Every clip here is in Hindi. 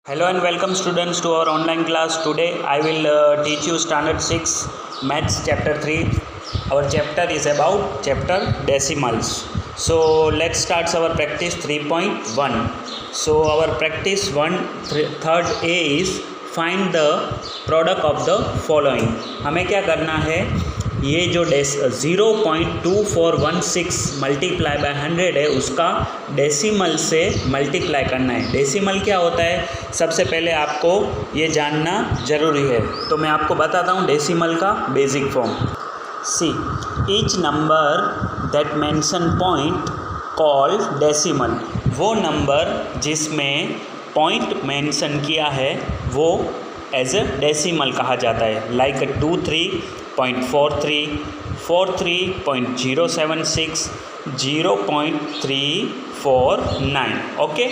Hello and welcome students to our online class. Today I will teach you standard 6 maths chapter 3. Our chapter is about chapter decimals. So let's start our practice 3.1. So our practice third A is find the product of the following. हमें क्या करना है, ये जो 0.2416 मल्टीप्लाई बाय 100 है उसका डेसिमल से मल्टीप्लाई करना है. डेसिमल क्या होता है, सबसे पहले आपको ये जानना ज़रूरी है. तो मैं आपको बताता हूँ डेसिमल का basic form. See each number that mention point called decimal. वो नंबर जिसमें पॉइंट मेंशन किया है वो एज अ डेसिमल कहा जाता है. Like 23.43, 43.076, 0.349. Okay,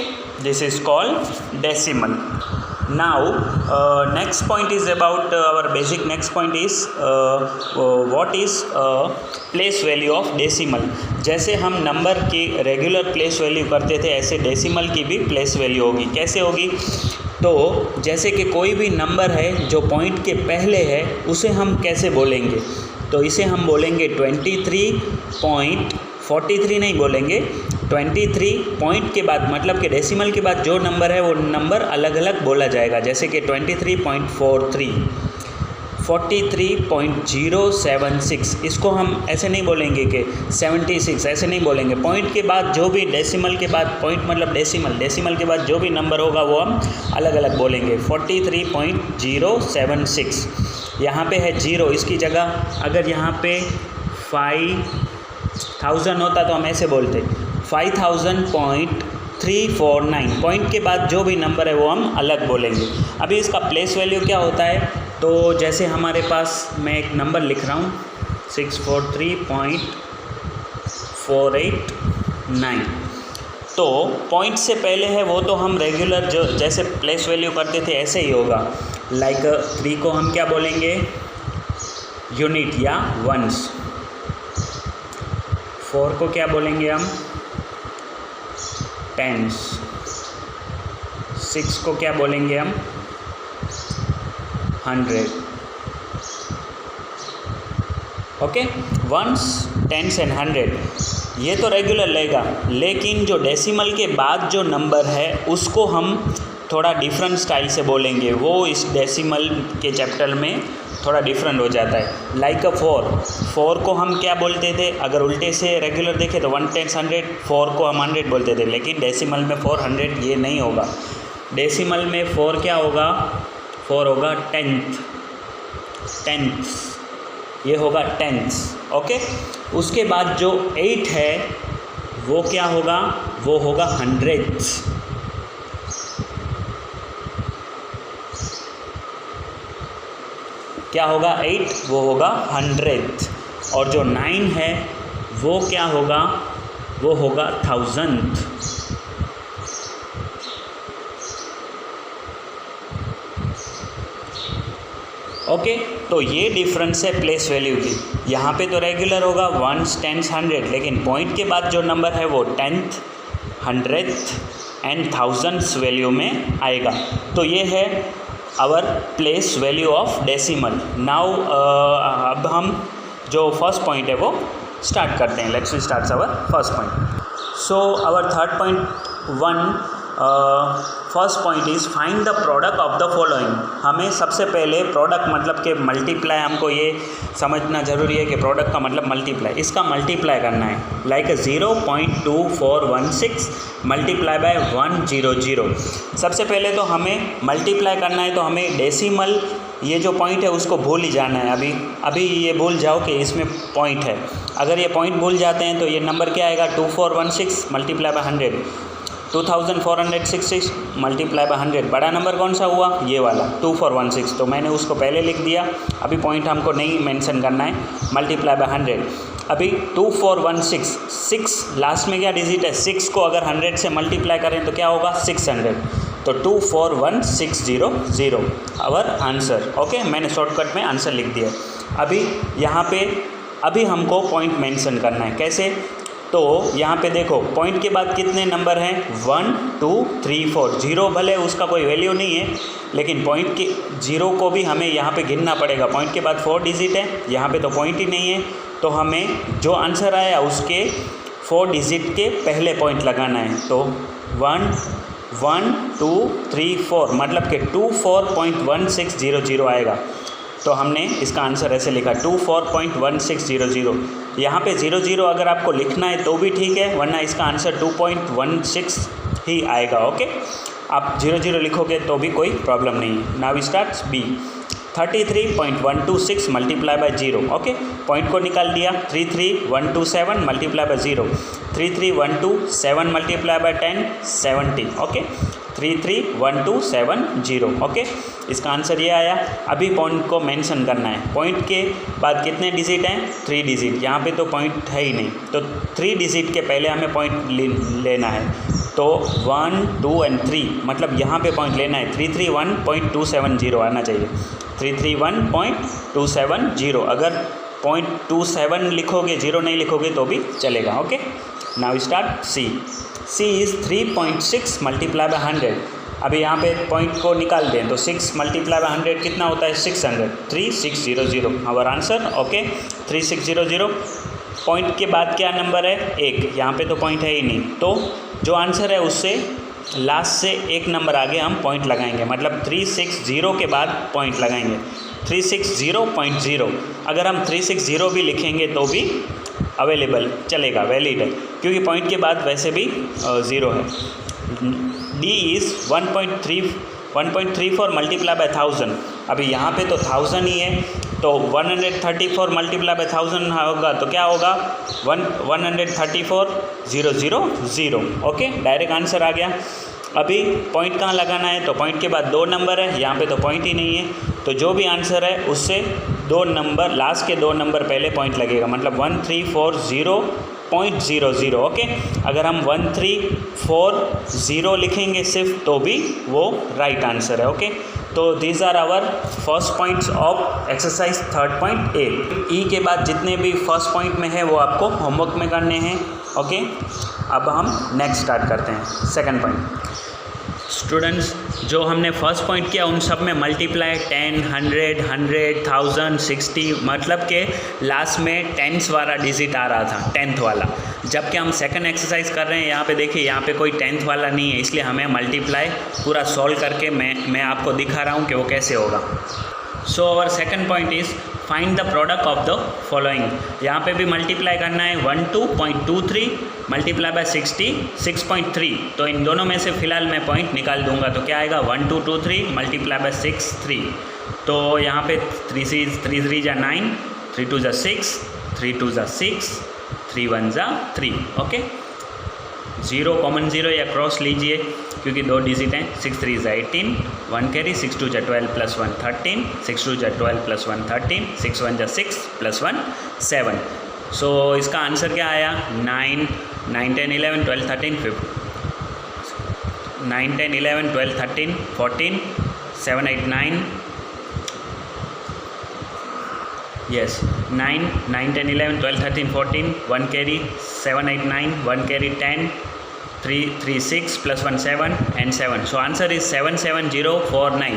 this is called decimal. Now next point is about our basic next point is what is place value of decimal. जैसे हम नंबर की रेगुलर प्लेस वैल्यू करते थे ऐसे डेसिमल की भी प्लेस वैल्यू होगी. कैसे होगी, तो जैसे कि कोई भी नंबर है जो पॉइंट के पहले है उसे हम कैसे बोलेंगे, तो इसे हम बोलेंगे 23.43 नहीं बोलेंगे, 23 पॉइंट के बाद मतलब कि डेसिमल के बाद जो नंबर है वो नंबर अलग अलग बोला जाएगा. जैसे कि 23.43, 43.076 इसको हम ऐसे नहीं बोलेंगे कि 76 ऐसे नहीं बोलेंगे. पॉइंट के बाद जो भी डेसिमल के बाद पॉइंट मतलब डेसिमल के बाद जो भी नंबर होगा वो हम अलग अलग बोलेंगे. 43.076 यहाँ पे है 0, इसकी जगह अगर यहाँ पे 5000 होता तो हम ऐसे बोलते 5000.349. पॉइंट के बाद जो भी नंबर है वो हम अलग बोलेंगे. अभी इसका प्लेस वैल्यू क्या होता है, तो जैसे हमारे पास मैं एक नंबर लिख रहा हूँ 643.489, तो पॉइंट से पहले है वो तो हम रेगुलर जो जैसे प्लेस वैल्यू करते थे ऐसे ही होगा. लाइक 3 को हम क्या बोलेंगे, यूनिट या वंस. 4 को क्या बोलेंगे हम, टेंस. 6 को क्या बोलेंगे हम, 100. ओके, वंस, टेंस एंड 100 ये तो रेगुलर लेगा. लेकिन जो डेसिमल के बाद जो नंबर है उसको हम थोड़ा डिफरेंट स्टाइल से बोलेंगे. वो इस डेसिमल के चैप्टर में थोड़ा डिफरेंट हो जाता है. लाइक 4 को हम क्या बोलते थे, अगर उल्टे से रेगुलर देखें तो 1 10 100, 4 को हम 100 बोलते थे. लेकिन डेसिमल में 400 ये नहीं होगा. डेसिमल में 4 क्या होगा, 4 होगा टेंथ, ये होगा टेंस. ओके, उसके बाद जो 8 है वो क्या होगा, वो होगा हंड्रेड्स. क्या होगा 8, वो होगा हंड्रेड. और जो 9 है वो क्या होगा, वो होगा थाउजेंड. ओके, तो ये डिफरेंस है प्लेस वैल्यू की. यहाँ पे तो रेगुलर होगा वंस, टेंस, 100, लेकिन पॉइंट के बाद जो नंबर है वो tenth, hundredth and thousands value में आएगा. तो ये है our place value of decimal. Now अब हम जो फर्स्ट पॉइंट है वो स्टार्ट करते हैं. Let's start our first point. So our third point first point is find the product of the following. हमें सबसे पहले प्रोडक्ट मतलब कि मल्टीप्लाई, हमको ये समझना ज़रूरी है कि प्रोडक्ट का मतलब मल्टीप्लाई, इसका मल्टीप्लाई करना है. Like 0.2416 multiply by 100. सबसे पहले तो हमें मल्टीप्लाई करना है तो हमें डेसिमल ये जो पॉइंट है उसको भूल ही जाना है. अभी ये भूल जाओ कि इसमें पॉइंट है. अगर ये पॉइंट भूल जाते हैं तो ये नंबर क्या आएगा, 2416 मल्टीप्लाई बाय 100, 2466 मल्टीप्लाई बाय 100. बड़ा नंबर कौन सा हुआ, ये वाला 2416, तो मैंने उसको पहले लिख दिया. अभी पॉइंट हमको नहीं मेंशन करना है. Multiply by 100. अभी 2416, 6 लास्ट में क्या डिजिट है, 6 को अगर 100 से मल्टीप्लाई करें तो क्या होगा, 600. तो 241600 आवर आंसर. ओके, मैंने शॉर्टकट में आंसर लिख दिया. अभी यहाँ पे अभी हमको पॉइंट मेंशन करना है. कैसे, तो यहाँ पे देखो पॉइंट के बाद कितने नंबर हैं, 1 2 3 4। जीरो भले उसका कोई वैल्यू नहीं है, लेकिन पॉइंट के जीरो को भी हमें यहाँ पे गिनना पड़ेगा। पॉइंट के बाद 4 डिजिट है, यहाँ पे तो पॉइंट ही नहीं है, तो हमें जो आंसर आया उसके 4 डिजिट के पहले पॉइंट लगाना है। तो 1 1 2 3 4 मतलब कि 24.1600 आएगा। तो हमने इसका आंसर ऐसे लिखा 24.1600। यहाँ पे 00 अगर आपको लिखना है तो भी ठीक है, वरना इसका आंसर 2.16 ही आएगा। ओके, आप 00 लिखोगे तो भी कोई प्रॉब्लम नहीं है। Now starts B, 33.126 multiply by 0। Okay, point को निकाल दिया। 33127 multiply by 0, 33127 multiply by 10 70। Okay, 33127 okay, इसका आंसर ये आया। अभी पॉइंट को मेंशन करना है। पॉइंट के बाद कितने डिजिट हैं, 3 डिजिट। यहाँ पे तो पॉइंट है ही नहीं, तो 3 डिजिट के पहले हमें पॉइंट लेना है। तो 1 2 और 3 मतलब यहाँ पे पॉइंट लेना है। 331.270 आना चाहिए, 331.270। अगर 0.27 लिखोगे, 0 नहीं लिखोगे तो भी चलेगा। Okay, now start C. C is 3.6 multiply by 100। अभी यहाँ पे पॉइंट को निकाल दें तो 6 मल्टीप्लाई बाय 100 कितना होता है, 600, 3600 आवर आंसर। ओके, 3600। पॉइंट के बाद क्या नंबर है, 1। यहाँ पे तो पॉइंट है ही नहीं, तो जो आंसर है उससे लास्ट से एक नंबर आगे हम पॉइंट लगाएंगे, मतलब 360 के बाद पॉइंट लगाएंगे, 360.0। अगर हम 360 भी लिखेंगे तो भी अवेलेबल चलेगा, वैलिड है, क्योंकि पॉइंट के बाद वैसे भी 0 है। D is 1.34 multiply by 1000। अभी यहाँ पे तो 1000 ही है, तो 134 मल्टीप्लाई बाय 1000 होगा तो क्या होगा, 134,000। ओके, डायरेक्ट आंसर आ गया। अभी पॉइंट कहाँ लगाना है, तो पॉइंट के बाद 2 नंबर है, यहाँ पे तो पॉइंट ही नहीं है, तो जो भी आंसर है उससे 2 नंबर, लास्ट के 2 नंबर पहले पॉइंट लगेगा, मतलब 1340.00। ओके, अगर हम 1340 लिखेंगे सिर्फ तो भी वो राइट आंसर है। ओके, तो these are our first points of exercise 3.A। E के बाद जितने भी फर्स्ट पॉइंट में है वो आपको होमवर्क में करने हैं। ओके, अब हम नेक्स्ट स्टार्ट करते हैं, सेकंड पॉइंट। स्टूडेंट्स, जो हमने फर्स्ट पॉइंट किया उन सब में मल्टीप्लाई 10, 100, 1000, 60 मतलब के लास्ट में टेंस वाला डिजिट आ रहा था, 10th वाला। जबकि हम सेकंड एक्सरसाइज कर रहे हैं, यहाँ पे देखिए, यहाँ पे कोई 10th वाला नहीं है, इसलिए हमें मल्टीप्लाई पूरा सॉल्व करके मैं आपको दिखा रहा हूँ कि वो कैसे होगा। So our second point is find the product of the following. यहाँ पे भी मल्टीप्लाई करना है, 12.23 मल्टीप्लाई बाय 60 6.3। तो इन दोनों में से फ़िलहाल मैं पॉइंट निकाल दूंगा, तो क्या आएगा, 1223 मल्टीप्लाई बाय 6 3। तो यहाँ पे 3 3 जा 9, 3 2 जा 6, 3 2 जा 6, 3 1 जा 3। ओके, 0 कॉमन 0 या क्रॉस लीजिए क्योंकि 2 डिजिट हैं। 6 3 जा 18, 1 कैरी, 6 2 जा 12 प्लस 1 13, 6 2 जा 12 प्लस 1 13, 6 1 जा 6 प्लस 1 7। सो इसका आंसर क्या आया, 9 10 11 12 13 9 10 11 12 13 14 7 8 9 yes 9 10 11 12 13 14 1 carry 7 8 9 1 carry 10 3 3 6 plus 1 7 and 7। So answer is 77049।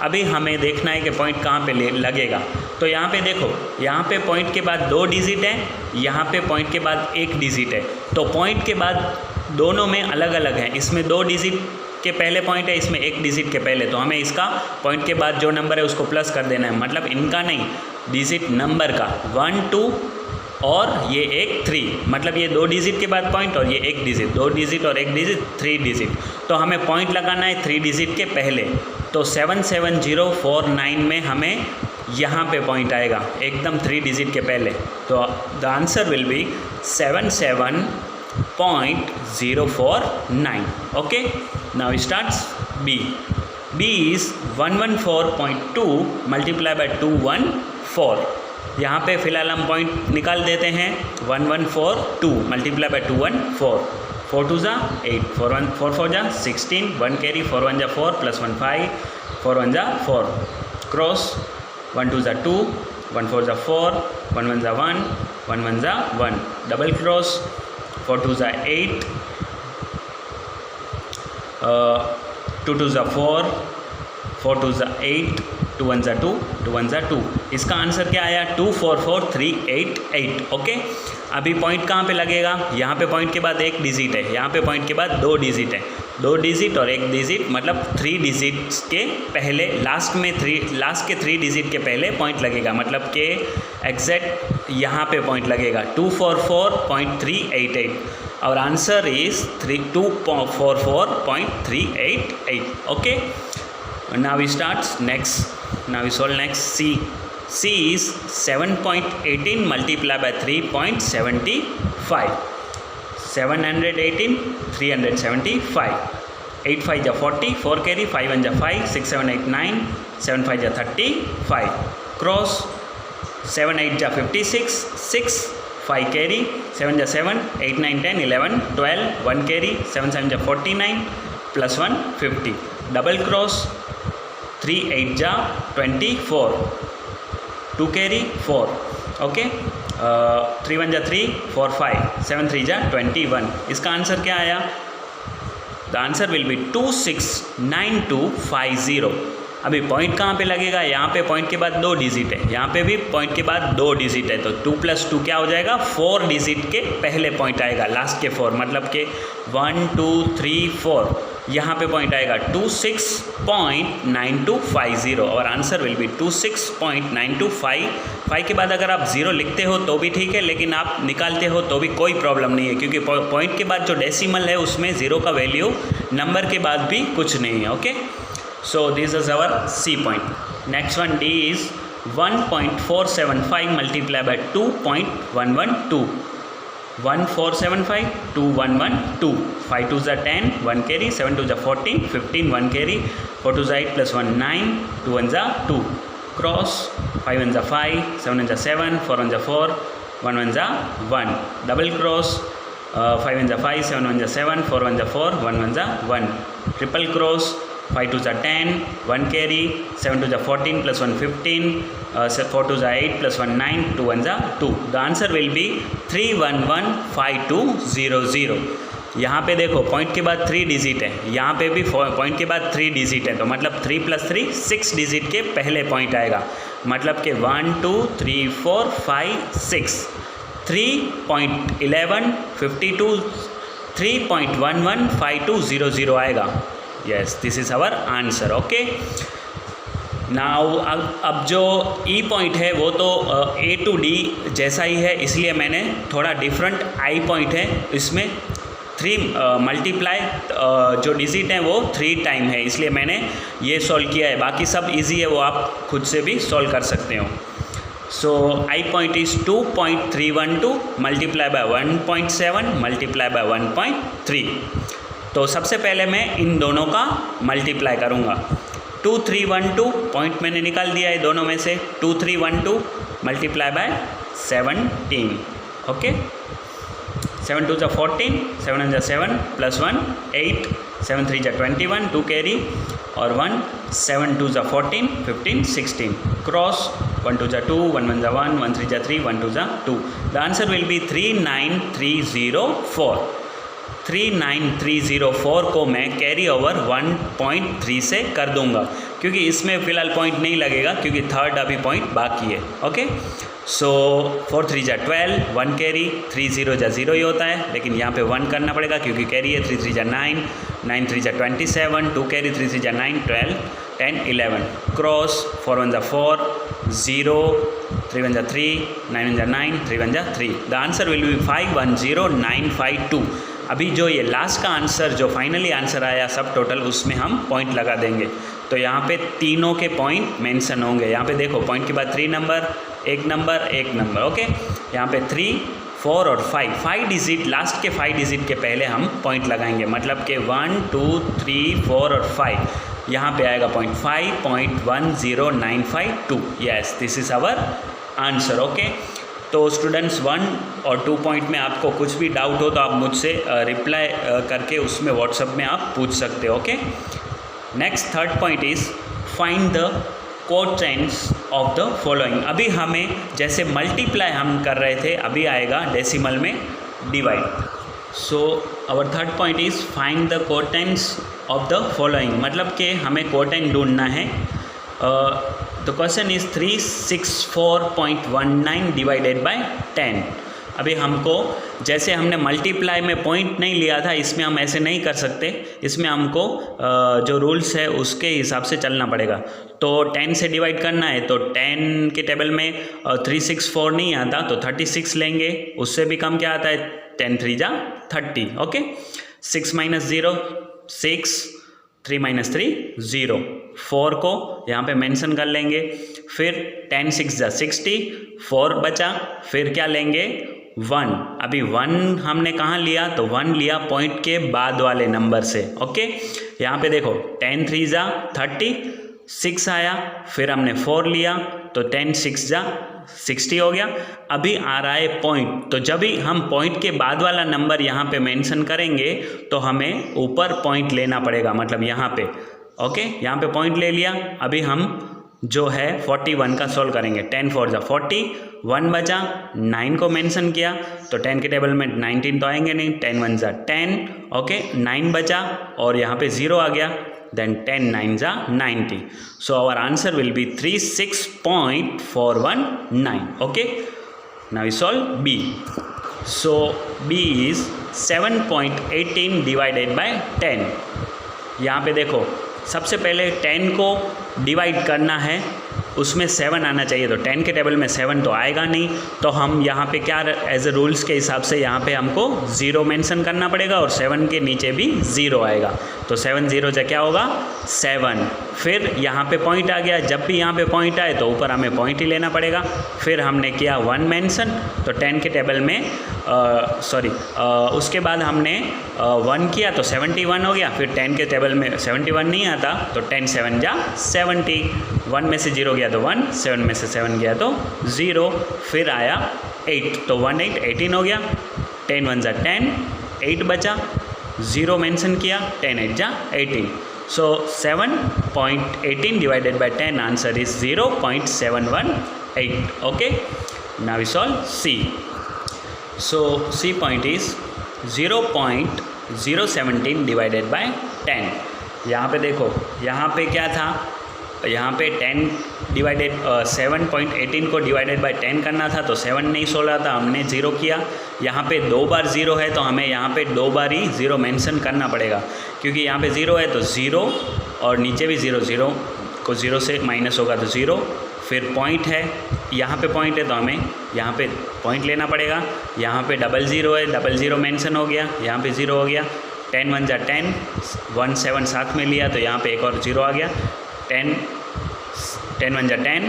अभी हमें देखना है कि पॉइंट कहाँ पे लगेगा। तो यहाँ पे देखो, यहाँ पे पॉइंट के बाद 2 डिजिट है, यहाँ पे पॉइंट के बाद 1 डिजिट है, तो पॉइंट के बाद दोनों में अलग अलग है। इसमें 2 डिजिट के पहले पॉइंट है, इसमें 1 डिजिट के पहले, तो हमें इसका पॉइंट के बाद जो नंबर है उसको प्लस कर देना है, मतलब इनका नहीं, डिजिट नंबर का 1 2 और ये 1 3, मतलब ये 2 डिजिट के बाद पॉइंट और ये 1 डिजिट, 2 डिजिट और 1 डिजिट 3 डिजिट। तो हमें पॉइंट लगाना है 3 डिजिट के पहले, तो 77049 में हमें यहाँ पे पॉइंट आएगा एकदम 3 डिजिट के पहले। तो the answer will be 77.049। Okay, now starts B. B is 114.2 multiply by 214। यहाँ पे फ़िलहाल हम पॉइंट निकाल देते हैं, 1142 मल्टीप्लाई बाय 214, 4 2 जा 8, 4 4 जा 16, 1 कैरी, 4 1 जा 4 प्लस 1 5, 4 1 जा 4, क्रॉस 1 2 जा 2, 1 4 जा 4, 1 1 जा 1, 1 1 जा 1, डबल क्रॉस 4 2 ज़ा 8, 2 2 ज़ा 4, 4 2 ज़ा 8, 2 1 ज़ा 2, 2 1 ज़ा 2। इसका आंसर क्या आया? 2 4 4 3 8 8। ओके, अभी पॉइंट कहाँ पे लगेगा? यहाँ पे पॉइंट के बाद एक डिजिट है, यहाँ पे पॉइंट के बाद 2 डिजिट है, 2 डिजिट और 1 डिजिट, मतलब 3 डिजिट्स के पहले लास्ट के 3 डिजिट के पहले पॉइंट लगेगा, मतलब कि एग्जैक्ट यहाँ पे पॉइंट लगेगा 244.388। और answer is 244.388। Okay, now we start next, now we solve next C. C is 7.18 multiplied by 3.75, 718 375, 8 5 जा 40, 4 carry, 5 1 जा 5, 6 7 8 9, 7 5 जा 35, cross 7 8 जा 56, 6 5 carry, 7 जा 7, 8 9 10 11 12, 1 carry, 7 7 जा 49 plus 1 50, double cross 3 8 जा 24, 2 carry 4, ओके, 3 1 जा 3, 4 5, 7 3 जा 21। इसका आंसर क्या आया? The answer will B 269250। अभी पॉइंट कहाँ पे लगेगा? यहाँ पे पॉइंट के बाद 2 डिजिट है, यहाँ पे भी पॉइंट के बाद 2 डिजिट है, तो 2 + 2 क्या हो जाएगा? 4 डिजिट के पहले पॉइंट आएगा, लास्ट के 4, मतलब के 1 2 3 4, यहाँ पे पॉइंट आएगा 26.9250 और आंसर विल बी 26.9255 के बाद अगर आप 0 लिखते हो तो भी ठीक है, लेकिन आप निकालते हो तो भी कोई प्रॉब्लम नहीं है, क्योंकि पॉइंट के बाद जो डेसिमल है उसमें 0 का वैल्यू नंबर के बाद भी कुछ नहीं है। Okay, so this is our C point. Next one D is 1.475 multiplied by 2.112, 1475 2112, 5 2 ज़ा 10, 1 carry, 7 2 ज़ा 14, 15, 1 carry, 4 2 ज़ा 8 plus 1 9, 2 1 ज़ा 2, cross 5 1 ज़ा 5, 7 1 ज़ा 7, 4 1 ज़ा 4, 1 1 ज़ा 1, double cross 5 1 ज़ा 5, 7 1 ज़ा 7, 4 1 ज़ा 4, 1 1 ज़ा 1, triple cross 5 2 ज़ा 10, 1 carry, 7 2 ज़ा 14 plus 1 15, 4 2 ज़ा 8 plus 1 9, 2 1 ज़ा 2। The answer will B 3115200। यहाँ पे देखो पॉइंट के बाद 3 डिजिट है, यहाँ पे भी पॉइंट के बाद 3 डिजिट है, तो मतलब 3 + 3 6 डिजिट के पहले पॉइंट आएगा, मतलब कि 1 2 3 4 5 6, 3.11 52 3.115200 आएगा। Yes, this is our answer. Okay, now अब जो E पॉइंट है वो तो A to D जैसा ही है, इसलिए मैंने थोड़ा डिफरेंट I पॉइंट है, इसमें 3 मल्टीप्लाई जो डिजिट हैं वो 3 टाइम है, इसलिए मैंने ये सॉल्व किया है। बाकी सब इजी है, वो आप खुद से भी सॉल्व कर सकते हो। सो I point is 2.312 multiplied by 1.7 multiplied by 1.3। तो सबसे पहले मैं इन दोनों का मल्टीप्लाई करूँगा। 2312 पॉइंट मैंने निकाल दिया है दोनों में से, 2312 मल्टीप्लाई बाय 17। ओके, 7 2 ज़ा 14, 7 1 ज़ा 7 plus 1 8, 7 3 ज़ा 21, 2 carry और 1, 7 2 ज़ा 14, 15 16, क्रॉस 1 2 ज़ा 2, 1 1 ज़ा 1, 1 3 ज़ा 3, 1 2 ज़ा 2। The answer will B 39304। 39304 को मैं कैरी ओवर 1.3 से कर दूंगा, क्योंकि इसमें फ़िलहाल पॉइंट नहीं लगेगा, क्योंकि थर्ड अभी पॉइंट बाकी है। ओके, सो 4 3 ज़ा 12, 1 कैरी, 3 0 ज़ा 0 ही होता है, लेकिन यहाँ पे 1 करना पड़ेगा क्योंकि कैरी है। 3 3 ज़ा 9, 9 3 ज़ा 27, 2 कैरी, 3 3 ज़ा 9 12 10 11, क्रॉस 4 1 ज़ा 4 0, 3 1 ज़ा 3, 9 1 ज़ा 9, 3 1 ज़ा 3। The answer will B 510952। अभी जो ये लास्ट का आंसर, जो फाइनली आंसर आया सब टोटल, उसमें हम पॉइंट लगा देंगे। तो यहाँ पे तीनों के पॉइंट मेंशन होंगे। यहाँ पे देखो पॉइंट के बाद 3 नंबर, 1 नंबर, 1 नंबर। ओके, यहाँ पे 3 4 और 5 डिजिट, लास्ट के 5 डिजिट के पहले हम पॉइंट लगाएंगे, मतलब कि 1 2 3 4 और 5, यहाँ पे आएगा point 5.10952। Yes, this is our answer. Okay, तो स्टूडेंट्स 1 और 2 पॉइंट में आपको कुछ भी डाउट हो तो आप मुझसे रिप्लाई करके उसमें व्हाट्सएप में आप पूछ सकते हो। Okay, next third point is find the quotients of the following. अभी हमें जैसे मल्टीप्लाई हम कर रहे थे, अभी आएगा डेसिमल में divide. So our third point is find the quotients of the following, मतलब कि हमें कोटेन ढूंढना है। The question is 364.19 divided by 10। अभी हमको जैसे हमने मल्टीप्लाई में पॉइंट नहीं लिया था, इसमें हम ऐसे नहीं कर सकते, इसमें हमको जो रूल्स है उसके हिसाब से चलना पड़ेगा। तो 10 से डिवाइड करना है तो 10 के टेबल में 364 नहीं आता तो 36 लेंगे, उससे भी कम क्या आता है 10 3 जा 30। ओके, 6 माइनस 0 6, 3 माइनस 3 0, 4 को यहाँ पे मेंशन कर लेंगे। फिर 10 6 जा 60, 4 बचा, फिर क्या लेंगे 1। अभी 1 हमने कहाँ लिया तो 1 लिया पॉइंट के बाद वाले नंबर से। ओके, यहाँ पे देखो 10 3 जा 30, 6 आया, फिर हमने 4 लिया तो 10 6 जा 60 हो गया। अभी आ रहा है पॉइंट, तो जब भी हम पॉइंट के बाद वाला नंबर यहाँ पे मेंशन करेंगे तो हमें ऊपर पॉइंट लेना पड़ेगा, मतलब यहाँ पे। ओके, यहाँ पे पॉइंट ले लिया। अभी हम जो है 41 का सॉल्व करेंगे। 10 4 जा 40, 1 बचा, 9 को मेंशन किया तो 10 के टेबल में 19 तो आएंगे नहीं, 10 1 जा 10। ओके, 9 बचा और यहाँ पे 0 आ गया, then 10 9 जा 90. So our answer will be 36.419. Okay, now we solve B. So B is 7.18 divided by 10. यहाँ पे देखो सबसे पहले 10 को डिवाइड करना है, उसमें 7 आना चाहिए, तो 10 के टेबल में 7 तो आएगा नहीं, तो हम यहाँ पे क्या एज ए रूल्स के हिसाब से यहाँ पे हमको 0 मेंशन करना पड़ेगा और 7 के नीचे भी 0 आएगा, तो 7 0 जा क्या होगा 7। फिर यहाँ पे पॉइंट आ गया, जब भी यहाँ पे पॉइंट आए तो ऊपर हमें पॉइंट ही लेना पड़ेगा। फिर हमने किया 1 मेंशन, तो 10 के टेबल में उसके बाद हमने 1 किया तो 71 हो गया। फिर 10 के टेबल में 71 नहीं आता तो 10 7 जा 70, 1 में से 0 गया तो 1, 7 में से 7 गया तो 0, फिर आया 8 तो 1 8 18 हो गया, 10 1 जा 10, 8 बचा, 0 मेंशन किया, 10 8 जा 18। So 7.18 divided by 10, answer is 0.718. Okay, now we solve C. So C point is 0.017 divided by 10. यहाँ पे देखो, यहाँ पे क्या था, यहाँ पे 10 डिवाइडेड 7.18 को डिवाइडेड बाय 10 करना था तो 7 नहीं सोल्व था, हमने 0 किया। यहाँ पे 2 बार 0 है तो हमें यहाँ पे 2 बार ही 0 मेंशन करना पड़ेगा, क्योंकि यहाँ पे 0 है तो 0 और नीचे भी 0, 0 को 0 से माइनस होगा तो 0, फिर पॉइंट है, यहाँ पे पॉइंट है तो हमें यहाँ पे पॉइंट लेना पड़ेगा। यहाँ पे 00 है, 00 मेंशन हो गया, यहाँ पे 0 हो गया, 10 1 जा 10, 1 7 साथ में लिया तो यहाँ पे एक और 0 आ गया, 10 1 जा 10,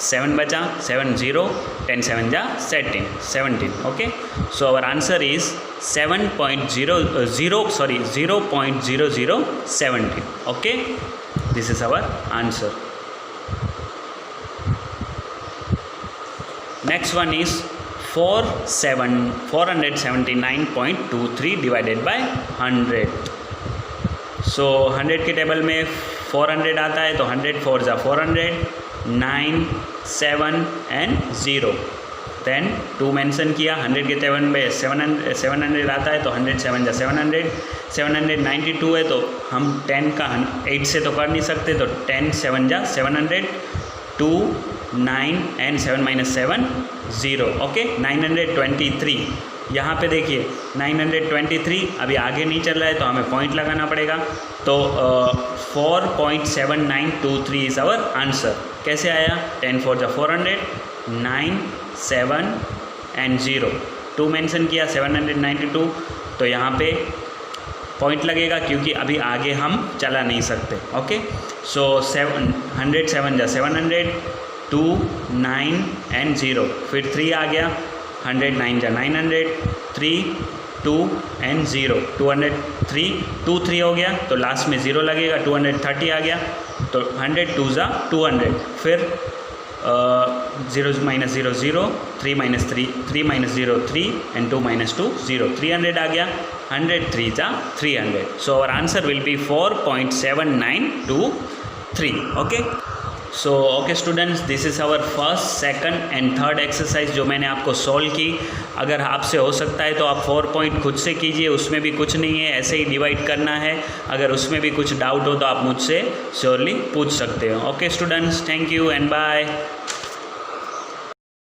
7 बचा, 7 0, 10 7 जा 17. Okay, so our answer is 0.0017. Okay, this is our answer. Next one is 479.23 divided by 100. So 100 के टेबल में 400 आता है तो 100 4 जा 400, 9 7 and 0, then 2 मेंशन किया। 100 के टेबल में 700 आता है तो 100 7 जा 700, 792 है तो हम 10 का 8 से तो कर नहीं सकते, तो 10 7 जा 700, 2 9 and 7 minus 7 0. ओके, 923। यहाँ पे देखिए 923 अभी आगे नहीं चल रहा है तो हमें पॉइंट लगाना पड़ेगा, तो 4.7923 इज़ आवर आंसर। कैसे आया, 10 4 जा 400, 9 7 and 0, 2 मेंशन किया 792, तो यहाँ पे पॉइंट लगेगा क्योंकि अभी आगे हम चला नहीं सकते। ओके, सो 100 7 जा 700, 2 9 and 0, फिर 3 आ गया, 100 9 जा 900, 3 2 and 0, 203, 2 3 हो गया तो लास्ट में 0 लगेगा, 230 आ गया तो 100 2 जा 200, फिर 0 minus 0 0, 3 minus 3 3 minus 0 3 and 2 minus 2 0, 300 आ गया, 100 3 जा 300. So our answer will be 4.7923. Okay, so okay students, this is our first, second and third exercise जो मैंने आपको सॉल्व की। अगर आपसे हो सकता है तो आप 4 पॉइंट खुद से कीजिए, उसमें भी कुछ नहीं है, ऐसे ही डिवाइड करना है। अगर उसमें भी कुछ डाउट हो तो आप मुझसे श्योरली पूछ सकते हो। Okay students, thank you and bye.